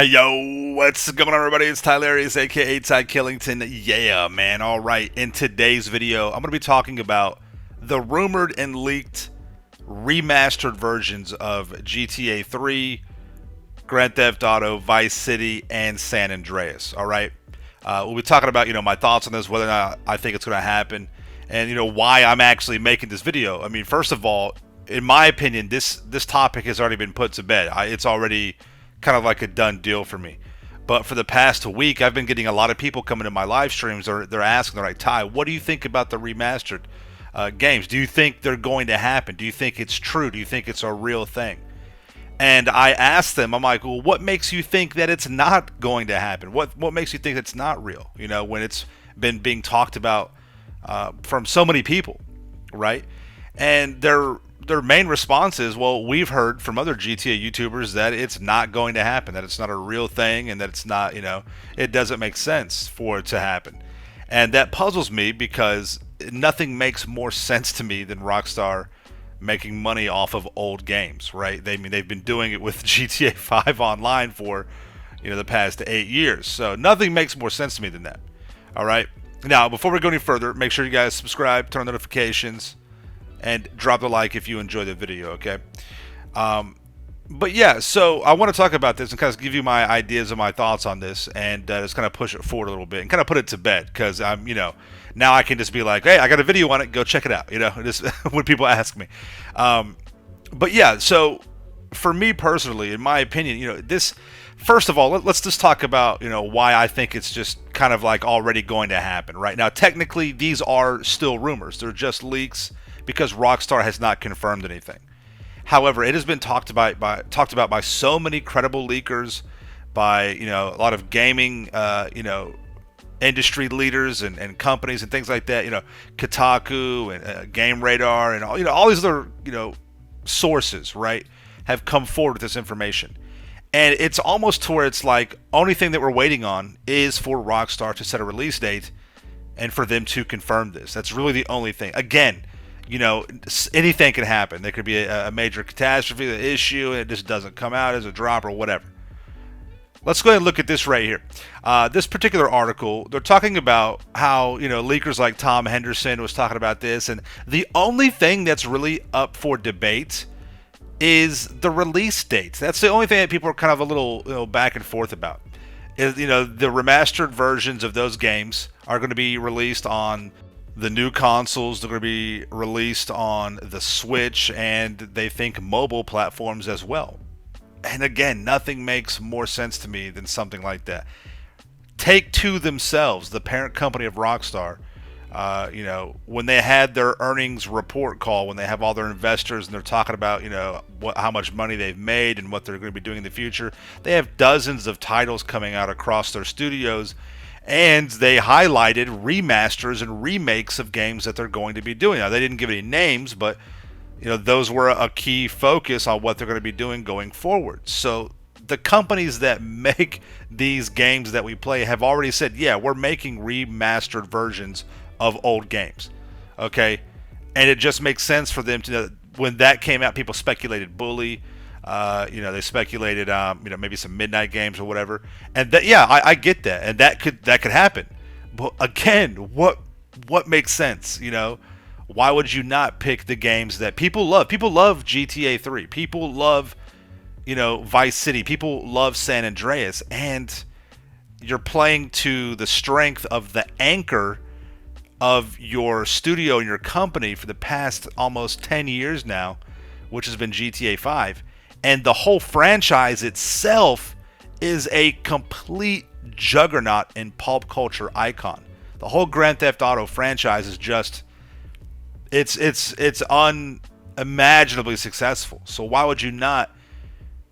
Hey yo, what's going on everybody? It's Tylarious, aka Ty Killington. Yeah, man. Alright, in today's video, I'm going to be talking about the rumored and leaked remastered versions of GTA 3, Grand Theft Auto, Vice City, and San Andreas. Alright? We'll be talking about, my thoughts on this, whether or not I think it's going to happen, and, why I'm actually making this video. I mean, first of all, in my opinion, this topic has already been put to bed. It's already kind of like a done deal for me. But for the past week, I've been getting a lot of people coming to my live streams. They're asking, they're like, Ty, what do you think about the remastered games? Do you think they're going to happen? Do you think it's true? Do you think it's a real thing? And I asked them, I'm like, well, what makes you think that it's not going to happen? What makes you think it's not real? When it's been being talked about from so many people, right? And their main response is, well, we've heard from other GTA YouTubers that it's not going to happen, that it's not a real thing, and that it's not, it doesn't make sense for it to happen. And that puzzles me because nothing makes more sense to me than Rockstar making money off of old games, right? They've been doing it with GTA 5 Online for, the past 8 years. So nothing makes more sense to me than that. All right. Now, before we go any further, make sure you guys subscribe, turn on notifications, and drop a like if you enjoy the video, okay? But yeah, so I want to talk about this and kind of give you my ideas and my thoughts on this, and just kind of push it forward a little bit and kind of put it to bed, because I'm, now I can just be like, hey, I got a video on it, go check it out, just when people ask me. But yeah, so for me personally, in my opinion, this, first of all, let's just talk about, why I think it's just kind of like already going to happen right now. Technically, these are still rumors. They're just leaks, because Rockstar has not confirmed anything. However, it has been talked about by so many credible leakers, by a lot of gaming industry leaders and companies and things like that. Kotaku and Game Radar and all these other sources, right, have come forward with this information. And it's almost to where it's like, only thing that we're waiting on is for Rockstar to set a release date and for them to confirm this. That's really the only thing. Again, anything can happen. There could be a major catastrophe, an issue, and it just doesn't come out as a drop or whatever. Let's go ahead and look at this right here. This particular article, they're talking about how, leakers like Tom Henderson was talking about this, and the only thing that's really up for debate is the release dates. That's the only thing that people are kind of a little, back and forth about. Is, the remastered versions of those games are going to be released on the new consoles. They're going to be released on the Switch, and they think mobile platforms as well. And again, nothing makes more sense to me than something like that. Take-Two themselves, the parent company of Rockstar, when they had their earnings report call, when they have all their investors and they're talking about, how much money they've made and what they're going to be doing in the future, they have dozens of titles coming out across their studios. And they highlighted remasters and remakes of games that they're going to be doing. Now, they didn't give any names, but those were a key focus on what they're going to be doing going forward. So the companies that make these games that we play have already said, yeah, we're making remastered versions of old games. Okay? And it just makes sense for them to, when that came out, people speculated Bully. They speculated, maybe some Midnight Games or whatever, and that, yeah, I get that, and that could happen. But again, what makes sense? Why would you not pick the games that people love? People love GTA 3. People love, Vice City. People love San Andreas, and you're playing to the strength of the anchor of your studio and your company for the past almost 10 years now, which has been GTA 5. And the whole franchise itself is a complete juggernaut and pulp culture icon. The whole Grand Theft Auto franchise is just, it's unimaginably successful. So why would you not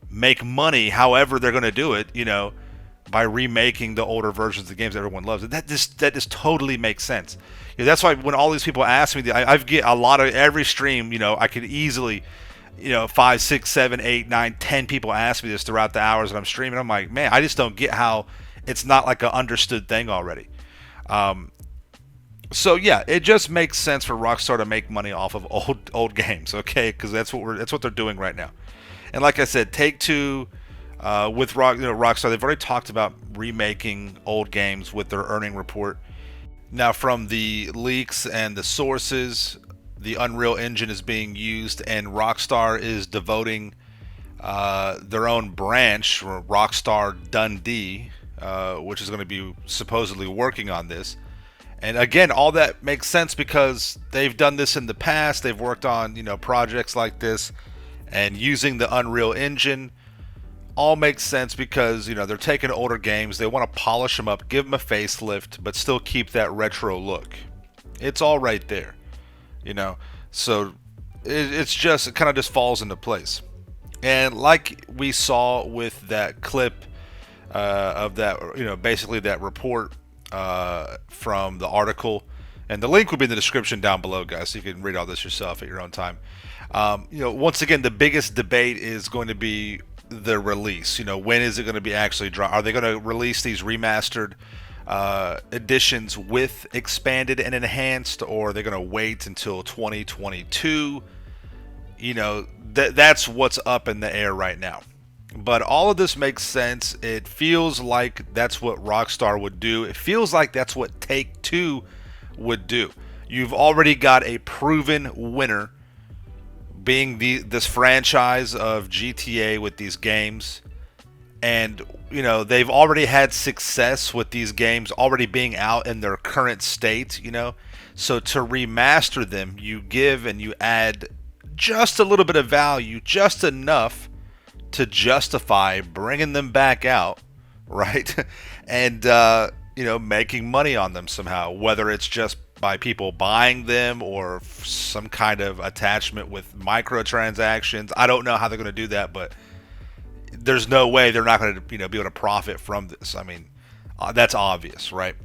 make money however they're going to do it, by remaking the older versions of the games that everyone loves? That just totally makes sense. That's why when all these people ask me, I get a lot of, every stream, I could easily, 5, 6, 7, 8, 9, 10 people ask me this throughout the hours that I'm streaming. I'm like, man, I just don't get how it's not like an understood thing already. So yeah, it just makes sense for Rockstar to make money off of old games, okay? Because that's what they're doing right now. And like I said, Take-Two with Rockstar, they've already talked about remaking old games with their earning report. Now, from the leaks and the sources, the Unreal Engine is being used, and Rockstar is devoting their own branch, Rockstar Dundee, which is going to be supposedly working on this. And again, all that makes sense because they've done this in the past. They've worked on, projects like this, and using the Unreal Engine all makes sense because, they're taking older games, they want to polish them up, give them a facelift, but still keep that retro look. It's all right there, So it kind of just falls into place. And like we saw with that clip of that, basically that report from the article, and the link will be in the description down below, guys, so you can read all this yourself at your own time. Once again, the biggest debate is going to be the release. When is it going to be actually drawn? Are they going to release these remastered editions with expanded and enhanced, or are they going to wait until 2022? That's what's up in the air right now. But all of this makes sense. It feels like that's what Rockstar would do. It feels like that's what Take-Two would do. You've already got a proven winner being this franchise of GTA with these games, and they've already had success with these games already being out in their current state. So to remaster them, you give and you add just a little bit of value, just enough to justify bringing them back out, right? And making money on them somehow, whether it's just by people buying them or some kind of attachment with microtransactions. I don't know how they're going to do that, but there's no way they're not going to be able to profit from this. I mean, that's obvious, right?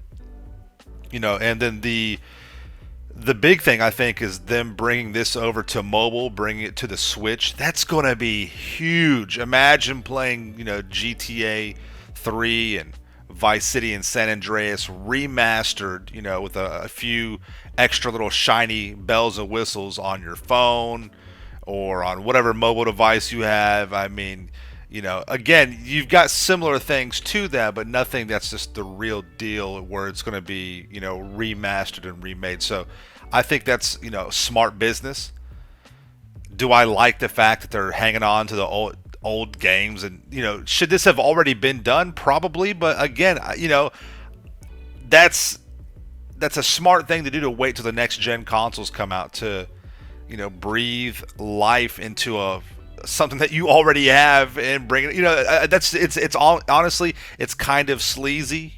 And then the big thing, I think, is them bringing this over to mobile, bringing it to the Switch. That's going to be huge. Imagine playing, GTA 3 and Vice City and San Andreas remastered, with a few extra little shiny bells and whistles on your phone or on whatever mobile device you have. I mean, again, you've got similar things to that, but nothing that's just the real deal where it's going to be, remastered and remade. So I think that's, smart business. Do I like the fact that they're hanging on to the old games? And, should this have already been done? Probably. But again, that's a smart thing to do, to wait till the next gen consoles come out to, breathe life into something that you already have and bring it. It's all, honestly, it's kind of sleazy,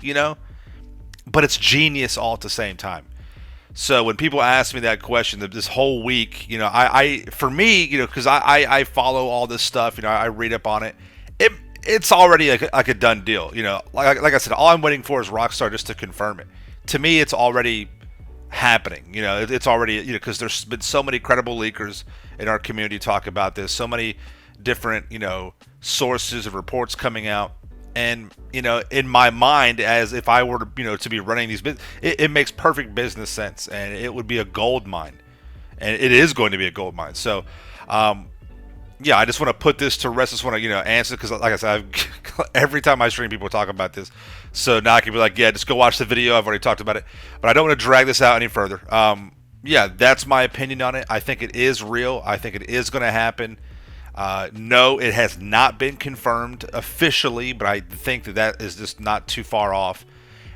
but it's genius all at the same time. So when people ask me that question this whole week, for me, because I follow all this stuff, I read up on it. It's already like a done deal. Like I said, all I'm waiting for is Rockstar just to confirm it. To me, it's already happening. It's already, because there's been so many credible leakers in our community talk about this, so many different, sources of reports coming out. And, in my mind, as if I were to, to be running these business, it makes perfect business sense, and it would be a gold mine, and it is going to be a gold mine. So, yeah, I just want to put this to rest. I just want to, answer, because like I said, every time I stream, people talk about this. So now I can be like, yeah, just go watch the video. I've already talked about it, but I don't want to drag this out any further. Yeah, that's my opinion on it. I think it is real. I think it is going to happen. No, it has not been confirmed officially, but I think that is just not too far off.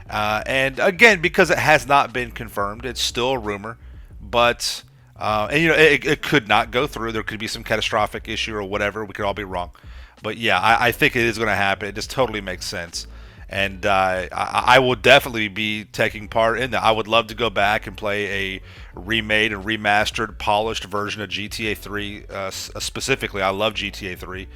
And again, because it has not been confirmed, it's still a rumor. But and it could not go through. There could be some catastrophic issue or whatever. We could all be wrong. But yeah, I think it is going to happen. It just totally makes sense. And I will definitely be taking part in that. I would love to go back and play a remade and remastered, polished version of GTA 3. Specifically, I love GTA 3,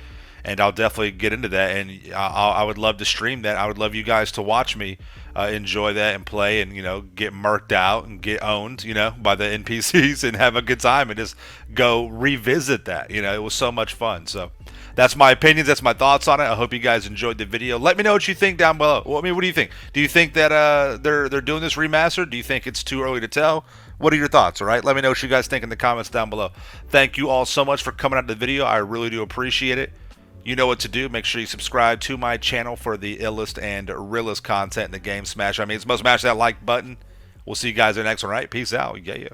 and I'll definitely get into that. And I would love to stream that. I would love you guys to watch me enjoy that and play, and get murked out and get owned, by the NPCs, and have a good time and just go revisit that. It was so much fun. So that's my opinions. That's my thoughts on it. I hope you guys enjoyed the video. Let me know what you think down below. Well, what do you think? Do you think that they're doing this remaster? Do you think it's too early to tell? What are your thoughts? All right, let me know what you guys think in the comments down below. Thank you all so much for coming out to the video. I really do appreciate it. You know what to do. Make sure you subscribe to my channel for the illest and realest content in the game. Smash, smash that like button. We'll see you guys in the next one, right? Peace out. Yeah.